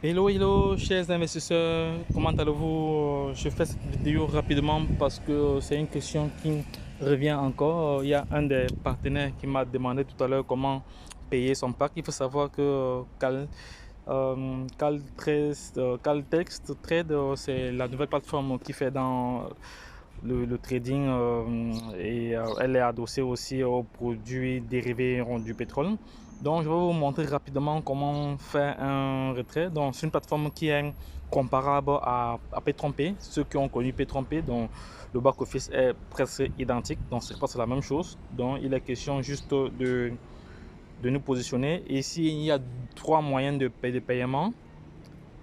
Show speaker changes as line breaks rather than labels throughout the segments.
Hello, hello, chers investisseurs, comment allez-vous? Je fais cette vidéo rapidement parce que c'est une question qui revient encore. Il y a un des partenaires qui m'a demandé tout à l'heure comment payer son pack. Il faut savoir que Caltext Trade, c'est la nouvelle plateforme qui fait dans le trading et elle est adossée aussi aux produits dérivés du pétrole. Donc, je vais vous montrer rapidement comment faire un retrait. Donc, c'est une plateforme qui est comparable à P-Trompé. Ceux qui ont connu P-Trompé, donc le back-office est presque identique. Donc, c'est presque la même chose. Donc, il est question juste de nous positionner. Ici, il y a trois moyens de paiement.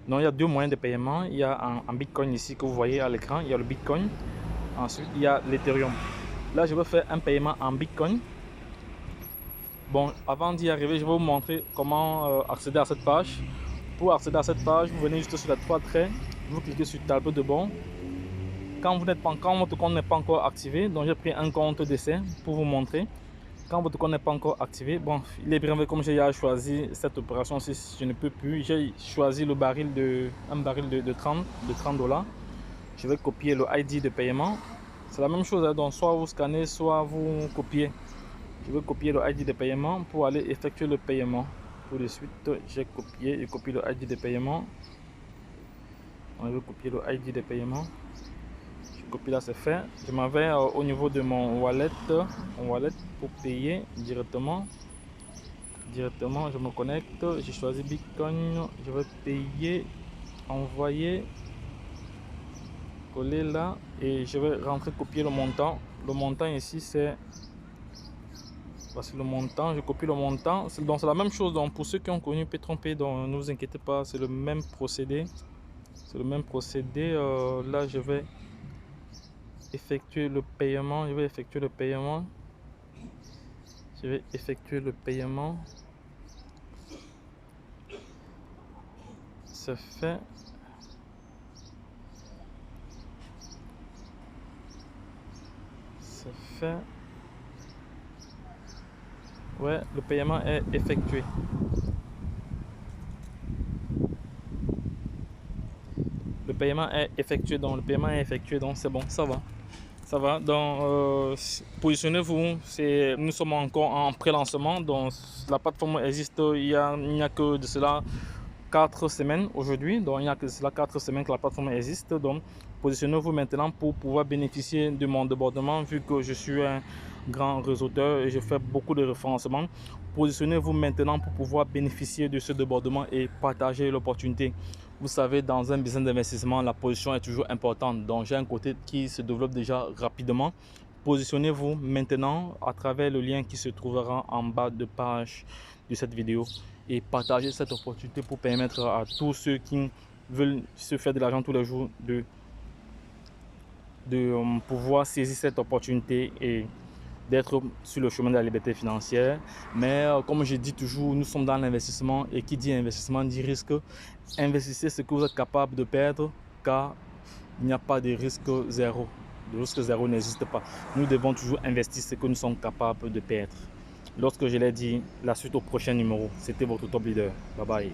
Donc, il y a deux moyens de paiement. Il y a un Bitcoin ici que vous voyez à l'écran. Il y a le Bitcoin. Ensuite, il y a l'Ethereum. Là, je vais faire un paiement en Bitcoin. Bon, avant d'y arriver, je vais vous montrer comment accéder à cette page. Pour accéder à cette page, vous venez juste sur les trois traits, vous cliquez sur tableau de bord. Quand votre compte n'est pas encore activé, donc j'ai pris un compte d'essai pour vous montrer. Quand votre compte n'est pas encore activé, bon, il est bien comme j'ai choisi cette opération, si je ne peux plus, j'ai choisi un baril de 30 $. Je vais copier le ID de paiement. C'est la même chose, hein, donc soit vous scannez, soit vous copiez. Je vais copier le ID de paiement pour aller effectuer le paiement. Tout de suite, j'ai copié et copié le ID de paiement. On va copier le ID de paiement. Je copie là, c'est fait. Je m'en vais au niveau de mon wallet pour payer directement. Je me connecte. J'ai choisi Bitcoin. Je vais payer, envoyer, coller là et je vais rentrer, copier le montant. Le montant ici, c'est voici le montant, je copie le montant. Donc c'est la même chose. Donc pour ceux qui ont connu P-Trompé, donc ne vous inquiétez pas, c'est le même procédé. C'est le même procédé. Là, je vais effectuer le paiement. Je vais effectuer le paiement. Je vais effectuer le paiement. C'est fait. C'est fait. Ouais, le paiement est effectué. Le paiement est effectué, donc c'est bon, ça va. Ça va, donc positionnez-vous, nous sommes encore en pré-lancement, donc la plateforme existe, il n'y a que de cela 4 semaines aujourd'hui, donc il n'y a que de cela 4 semaines que la plateforme existe, donc positionnez-vous maintenant pour pouvoir bénéficier de mon débordement vu que je suis un grand réseauteur et je fais beaucoup de référencement. Positionnez-vous maintenant pour pouvoir bénéficier de ce débordement et partager l'opportunité. Vous savez, dans un business d'investissement, la position est toujours importante. Donc, j'ai un côté qui se développe déjà rapidement. Positionnez-vous maintenant à travers le lien qui se trouvera en bas de page de cette vidéo et partagez cette opportunité pour permettre à tous ceux qui veulent se faire de l'argent tous les jours de pouvoir saisir cette opportunité et d'être sur le chemin de la liberté financière. Mais comme je dis toujours, nous sommes dans l'investissement et qui dit investissement dit risque. Investissez ce que vous êtes capable de perdre car il n'y a pas de risque zéro. Le risque zéro n'existe pas. Nous devons toujours investir ce que nous sommes capables de perdre. Lorsque je l'ai dit, la suite au prochain numéro. C'était votre top leader. Bye bye.